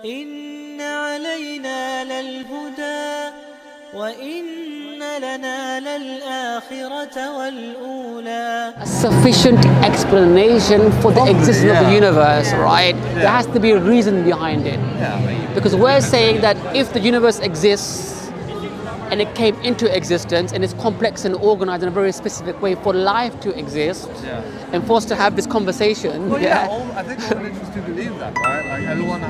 إن علينا للهدى وإن لنا للآخرة والأولى. A sufficient explanation for the existence of the universe, right? There has to be a reason behind it. Because we're saying that if the universe exists and it came into existence and it's complex and organized in a very specific way for life to exist and for us to have this conversation. I think all religions do believe that, right? Like everyone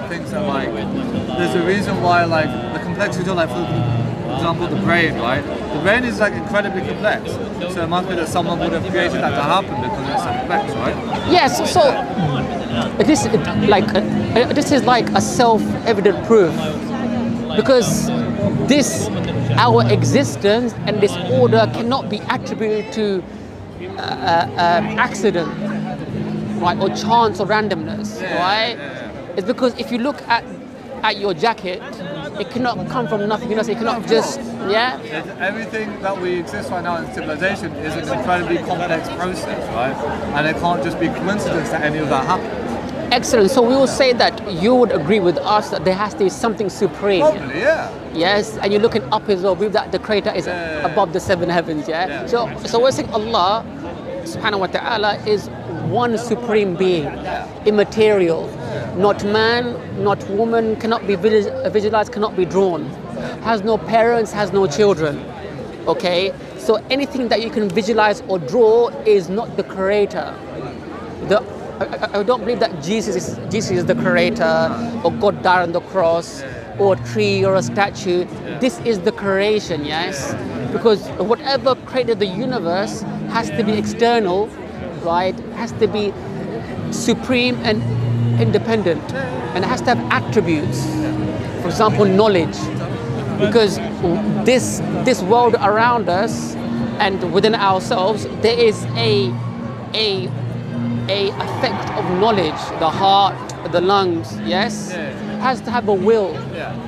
thinks that there's a reason why the complexity of for example the brain, right? The brain is incredibly complex. So it must be that someone would have created that to happen because it's so complex, right? Yes, so this is like a self-evident proof. Because our existence and this order cannot be attributed to accident, right, or chance or randomness, right? It's because if you look at your jacket, it cannot come from nothing. It cannot just, Everything that we exist right now in civilization is an incredibly complex process, right? And it can't just be coincidence that any of that happened. Excellent. So we will say that you would agree with us that there has to be something supreme. Probably, yeah. Yes, and you're looking up as well. Believe that the Creator is above the seven heavens. So we're saying Allah, Subhanahu wa Taala, is one supreme being, immaterial, not man, not woman, cannot be visualized, cannot be drawn, has no parents, has no children. Okay, so anything that you can visualize or draw is not the Creator. I don't believe that Jesus is the Creator, or God died on the cross, or a tree or a statue. This is the creation, yes? Because whatever created the universe has to be external, right? Has to be supreme and independent, and it has to have attributes. For example, knowledge. Because this world around us and within ourselves, there is a effect of knowledge. The heart, the lungs, yes, has to have a will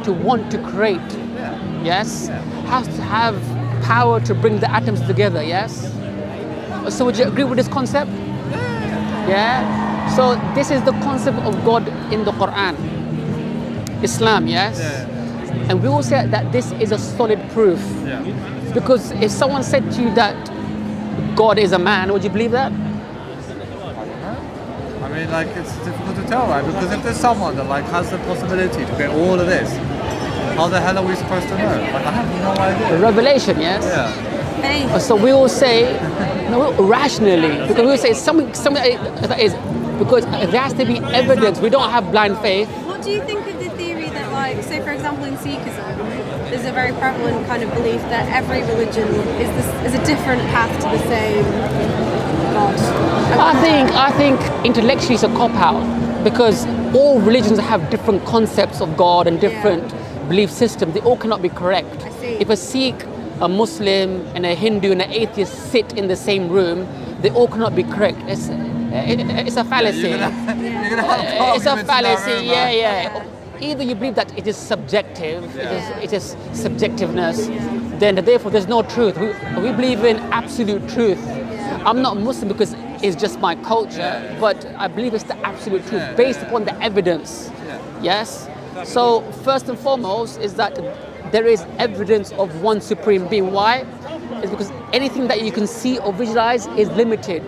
to want to create, yes, has to have power to bring the atoms together, yes. So would you agree with this concept? So this is the concept of God in the Quran, Islam, yes. And we will say that this is a solid proof. Because if someone said to you that God is a man, would you believe that? I mean, it's difficult to tell, right? Because if there's someone that has the possibility to create all of this, how the hell are we supposed to know? I have no idea. Revelation, yes. So we will say, rationally, because we will say something that is, because there has to be evidence. We don't have blind faith. What do you think of the theory that, say for example in Sikhism, there's a very prevalent kind of belief that every religion is a different path to the same God? I think intellectually it's a cop-out, because all religions have different concepts of God and different belief systems. They all cannot be correct. I see. If a Sikh, a Muslim, and a Hindu and an atheist sit in the same room, they all cannot be correct. It's a fallacy. You're gonna have it's a fallacy. Room, right? Either you believe that it is subjective, it is subjectiveness, then therefore there's no truth. We believe in absolute truth. I'm not Muslim because it's just my culture, but I believe it's the absolute truth based upon the evidence. Yes? So first and foremost is that there is evidence of one supreme being. Why? It's because anything that you can see or visualize is limited.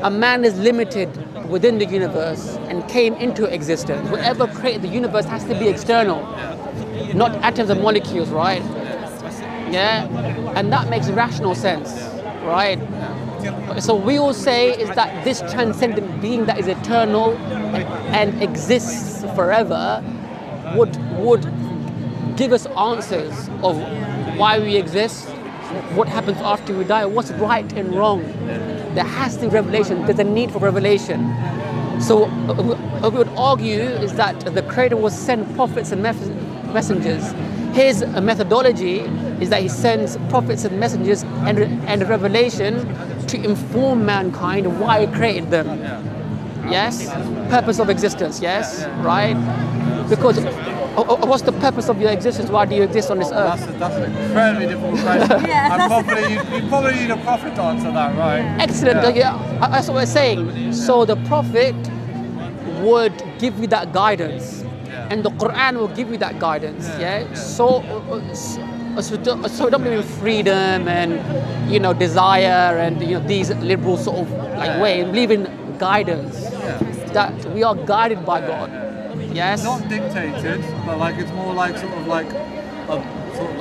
A man is limited within the universe and came into existence. Whatever created the universe has to be external, not atoms and molecules, right? And that makes rational sense, right? So we will say is that this transcendent being that is eternal and exists forever would give us answers of why we exist, what happens after we die, what's right and wrong. There has to be revelation. There's a need for revelation. So what we would argue is that the Creator will send prophets and messengers. His methodology is that he sends prophets and messengers and revelation to inform mankind why he created them. Yes? Purpose of existence, yes? Right? Because what's the purpose of your existence? Why do you exist on this earth? That's an incredibly difficult question. You probably need a prophet to answer that, right? Excellent. That's what we're saying. So the prophet would give you that guidance. and the Quran will give you that guidance. Yeah. So don't believe in freedom and desire and these liberal sort of way. Believe in guidance. That we are guided by God. Yes. Not dictated, but like it's more like sort of like a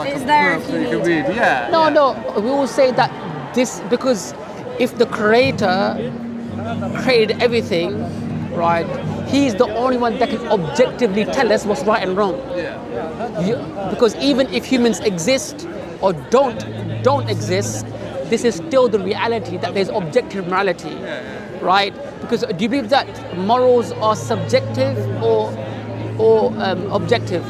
It's a there book if you that you can need read. Yeah. No. We will say that this because if the Creator created everything, right? He's the only one that can objectively tell us what's right and wrong. Because even if humans exist or don't exist, this is still the reality that there's objective morality, right? Because do you believe that morals are subjective or objective?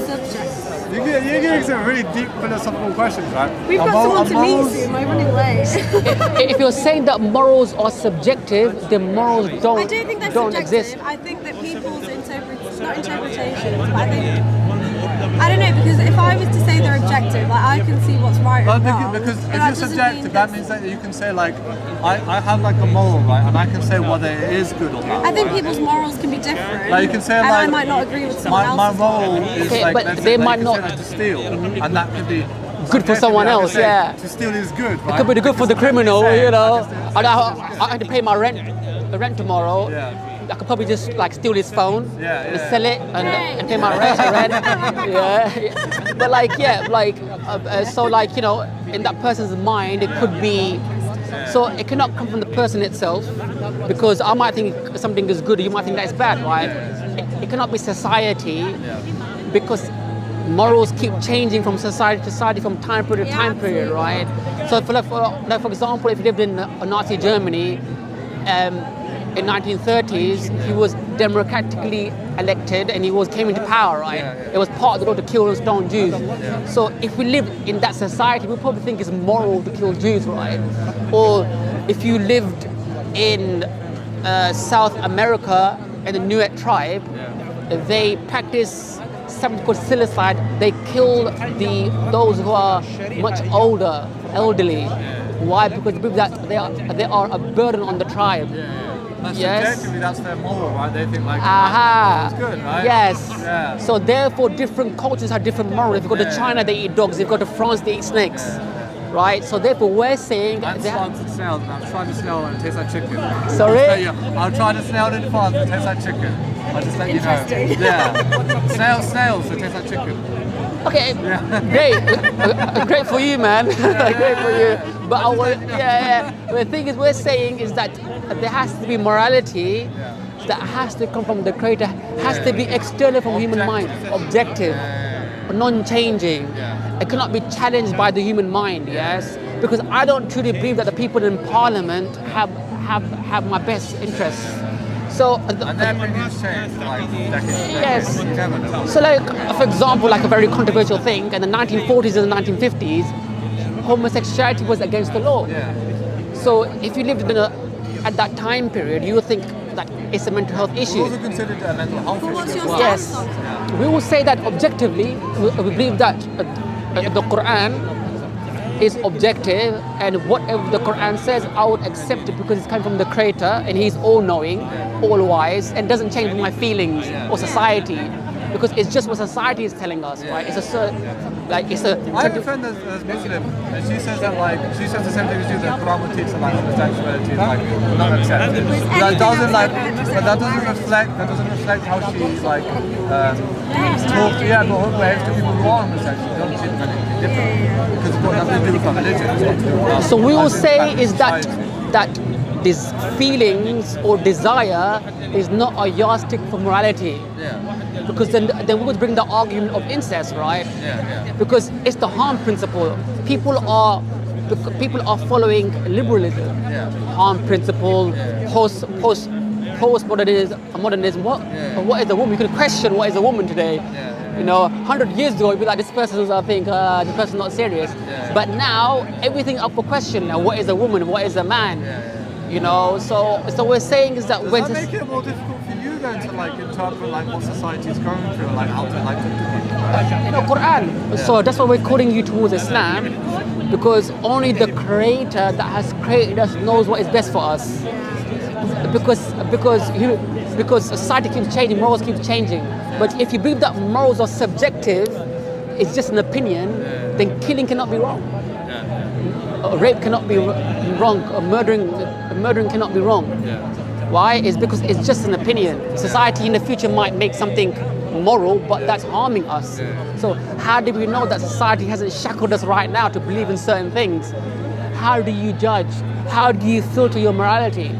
Subject. You're getting some really deep philosophical questions, right? We've got someone to meet soon. We're running late. If you're saying that morals are subjective, then morals I don't think they're don't subjective. exist. I think that people's not interpretations, but I don't know, because if I was to say they're objective, I can see what's right and wrong. Because but if that it's doesn't subjective, mean that means that you can say like, I have like a moral, right, and I can say whether it is good or not. I think people's morals can be different. Like you can say and like, I might not agree with someone my else's moral is Okay, like, but let's they say, might like, not- to steal, and that could be Good for someone else, Say, yeah. To steal is good, right? It could be good for the criminal, Say, I had to pay my rent tomorrow. Yeah. I could probably just steal his phone and sell it and pay my rent. But so in that person's mind, it could be. So it cannot come from the person itself, because I might think something is good, you might think that is bad, right? It cannot be society, because morals keep changing from society to society, from time period to time period, right? So for example, if you lived in Nazi Germany in 1930s, he was democratically elected and he came into power, right? It was part of the law to kill and stone Jews. So if we live in that society, we probably think it's moral to kill Jews, right? Or if you lived in South America and the Nuer tribe, they practice something called suicide. They kill those who are much older, elderly. Why? Because they believe that they are a burden on the tribe. But Yes. subjectively, that's their moral, right? They think like, Aha. it's good, right? Yes. Yeah. So therefore, different cultures have different morals. If you go to China, they eat dogs. If you go to France, they eat snakes. Right? So therefore, we're saying I'm slanted snails, and I've tried the snail and it tastes like chicken. Sorry? I've tried the snail in France and it tastes like chicken. I'll just let you know. Interesting. Yeah. Snails, it tastes like chicken. Okay, great for you, man. Great for you. But the thing is, we're saying is that there has to be morality that has to come from the Creator, has to be external from human mind, objective, non-changing. It cannot be challenged by the human mind. Yes, because I don't truly believe that the people in Parliament have my best interests. So And their opinions change like decades. Yes. You never know. So for example, a very controversial thing, in the 1940s and the 1950s, homosexuality was against the law. Yeah. So if you lived at that time period, you would think that it's a mental health It's issue. also considered a mental health But issue what's as your well. stance Yes. on We will say that objectively, we believe that the Quran is objective, and whatever the Quran says, I would accept it because it's coming from the Creator, and He's all-knowing, all-wise, and doesn't change with my feelings or society, because it's just what society is telling us, right? It's I have a friend that's Muslim, and she says that she says the same thing as you. That Quran would teach that homosexuality is not accepted. That doesn't reflect how she talks. Yeah, but behaves to people who are homosexual. She doesn't treat them anything different because it's got nothing to do with her religion. It's got to do with us. So we will As say in is that society. these feelings or desire is not a yardstick for morality. Yeah. Because then we would bring the argument of incest, right? Yeah. Because it's the harm principle. People are following liberalism, harm principle, postmodernism. What is a woman? You can question what is a woman today. 100 years ago, you'd be like, this person's, this person's not serious. But now, everything up for question. Now, what is a woman? What is a man? So we're saying is that Does when that make it more difficult for you then to interpret what society is going through and how to talk to people? Quran. So that's why we're calling you towards Islam, because only the Creator that has created us knows what is best for us. Because because society keeps changing, morals keep changing. But if you believe that morals are subjective, it's just an opinion, then killing cannot be wrong. Rape cannot be wrong, or murdering cannot be wrong. Why? It's because it's just an opinion. Society in the future might make something moral, but that's harming us. So how do we know that society hasn't shackled us right now to believe in certain things? How do you judge? How do you filter your morality?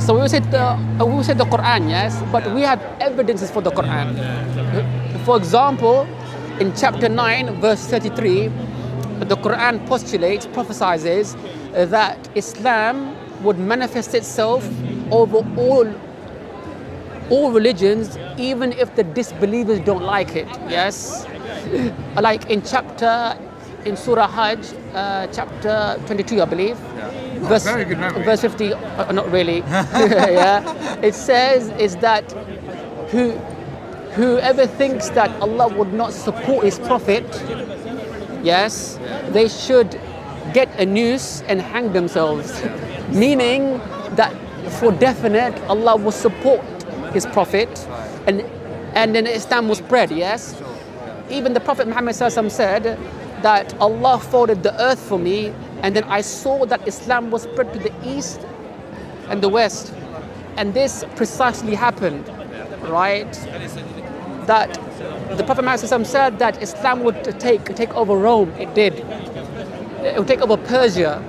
So we will say the Quran, yes, but we have evidences for the Quran. For example, in chapter 9, verse 33, the Quran postulates, prophesizes that Islam would manifest itself over all religions, even if the disbelievers don't like it. Yes, like in Surah Hajj, chapter 22, I believe. Verse 50, not really. Yeah, it says is that whoever thinks that Allah would not support His Prophet, yes, they should get a noose and hang themselves. Meaning that for definite Allah will support His Prophet, and then Islam will spread. Yes, even the Prophet Muhammad said that Allah folded the earth for me, and then I saw that Islam was spread to the east and the west, and this precisely happened, right? That the Prophet Muhammad said that Islam would take over Rome. It did. It would take over Persia.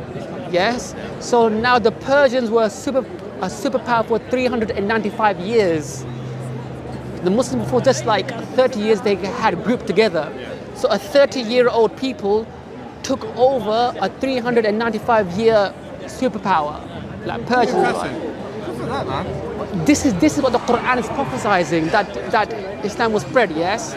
Yes. So now the Persians were a superpower for 395 years. The Muslims for just like 30 years they had grouped together. So a 30-year-old people took over a 395-year superpower, like Persia. This is what the Quran is prophesying, that Islam will spread. Yes.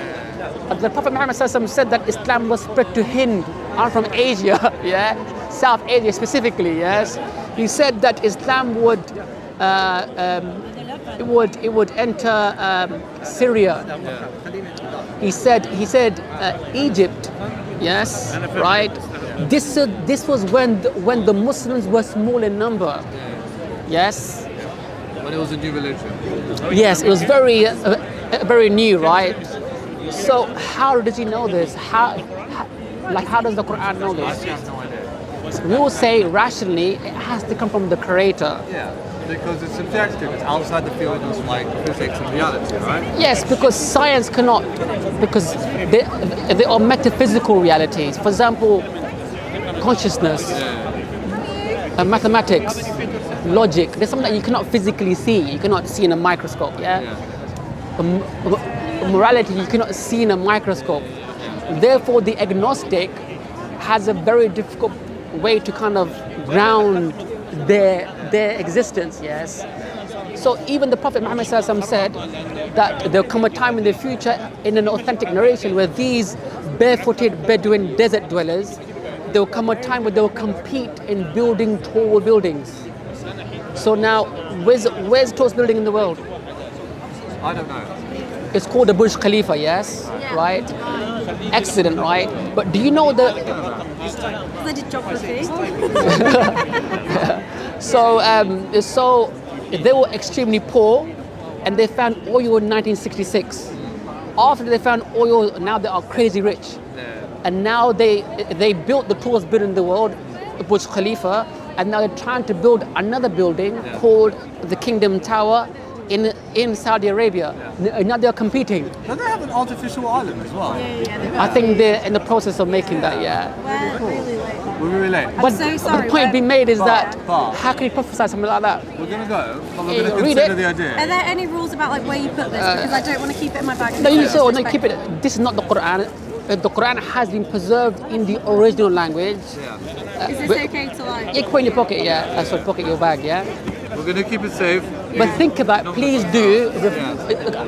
The Prophet Muhammad said that Islam was spread to Hind. I'm from Asia, yeah, South Asia specifically. Yes, he said that Islam would enter Syria. He said Egypt. Yes, right. This was when the Muslims were small in number. Yes. When it was a new religion. Yes, it was very new, right? So how did you know this? How does the Quran know this? I have no idea. We will say rationally it has to come from the Creator. Yeah, because it's subjective. It's outside the field of like physics and reality, right? Yes, because science cannot, because they are metaphysical realities. For example, consciousness, mathematics, logic. There's something that you cannot physically see. You cannot see in a microscope. Morality you cannot see in a microscope. Therefore, the agnostic has a very difficult way to kind of ground their existence. Yes. So even the Prophet Muhammad said that there'll come a time in the future, in an authentic narration, where these barefooted Bedouin desert dwellers, there'll come a time where they'll compete in building tall buildings. So now, where's the tallest building in the world? I don't know. It's called the Burj Khalifa, yes, right? Excellent, right? But do you know I did geography. So they were extremely poor, and they found oil in 1966. After they found oil, now they are crazy rich, and now they built the tallest building in the world, the Burj Khalifa, and now they're trying to build another building called the Kingdom Tower in Saudi Arabia. Now they're competing. Don't they have an artificial island as well? I think they're in the process of making that. Yeah. We're really late. We're really late. But so sorry, the point being made is that but- how can you prophesy something like that? We're gonna go, but we're Yeah, gonna read consider it. the Are idea. there any rules about like where you put this? Because I don't want to keep it in my bag. No, no, keep it. This is not the Quran. The Quran has been preserved in the original language. Is this okay to like? You can put it in your pocket, yeah. So pocket your bag, yeah. We're gonna keep it safe. But think about it, please do.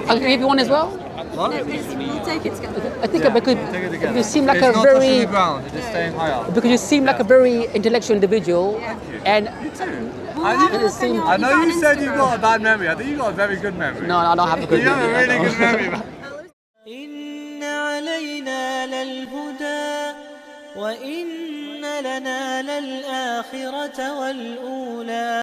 I'll give you one as well. What? We'll take it together. I think because Take it together. you seem like it's a not touching very the ground. It's just staying high up. because you seem like a very intellectual individual, and I know you said you got a bad memory. I think you got a very good memory. no, I don't have a good You have a memory. really good memory, man. إن علينا للهدى وإن لنا للآخرة والأولى